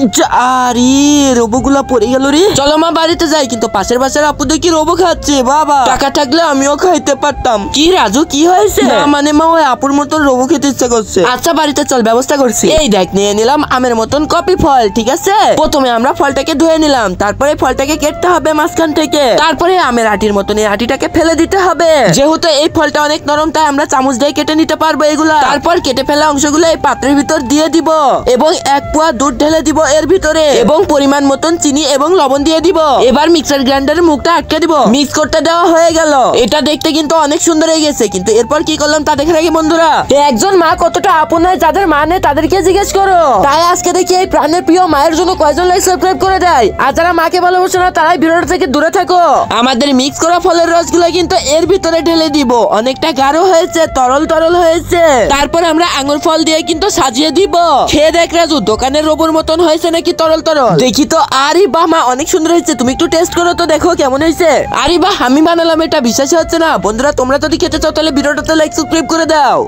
আরে রোবগুলা পড়ে গেল রে। চলো মা বাড়িতে যাই, কিন্তু পাশের বাসার আপু দেখি রোবো খাচ্ছে। বাবা টাকা থাকলে আমিও খাইতে পারতাম। কি রাজু কি হয়েছে? না মানে মা ওই আপুর মতন রোবো খেতে ইচ্ছা করছে। আচ্ছা বাড়িতে চল, ব্যবস্থা করছি। এই দেখ নিয়ে নিলাম আমের মতন কপি ফল, ঠিক আছে? প্রথমে আমরা ফলটাকে ধুয়ে নিলাম, তারপরে ফলটাকে কেটে হবে মাঝখান থেকে, তারপরে আমের আটির মতন এই আটিটাকে ফেলে দিতে হবে। যেহেতু এই ফলটা অনেক নরম তাই আমরা চামচ দিয়ে কেটে নিতে পারবো এগুলা। তারপর কেটে ফেলা অংশগুলো এই পাত্রের ভিতর দিয়ে দিব এবং 1 পোয়া দুধ ঢেলে দিব এর ভিতরে এবং পরিমাণ মতন চিনি এবং লবণ দিয়ে দিব। এবার মিক্সার গ্রাইন্ডারের মুখটা আটকে দিব। মিক্স করতে দেওয়া হয়ে গেল। এটা দেখতে কিন্তু অনেক সুন্দর হয়ে গেছে, কিন্তু এরপর কি করলাম তা দেখে রাখি বন্ধুরা। একজন মা কতটা আপন হয়, যাদের মা নেই তাদেরকে জিজ্ঞেস করো। তাই আজকে দেখি এই প্রাণের প্রিয় মায়ের জন্য কয়জন লাইক সাবস্ক্রাইব করে দেয়, আর যারা মাকে ভালোবাসে না তারাই ভিডিওটা থেকে দূরে থাকো। আমাদের মিক্স করা ফলের রসগুলো কিন্তু এর ভিতরে ঢেলে দিব। অনেকটা গাঢ় হয়েছে, তরল তরল হয়েছে। তারপর আমরা আঙ্গুর ফল দিয়ে কিন্তু সাজিয়ে দিব। খেয়ে দেখ রাজু, দোকানের রোবর মতন হয়েছে নাকি তরল তরল? দেখি তো। আরে বাহ মা, অনেক সুন্দর হয়েছে। তুমি একটু টেস্ট করো তো, দেখো কেমন হয়েছে। আরে বাহ, আমি বানালাম, এটা বিশ্বাস হচ্ছে না। বন্ধুরা তোমরা যদি খেতে চাও তাহলে ভিডিওটাতে লাইক সাবস্ক্রাইব করে দাও।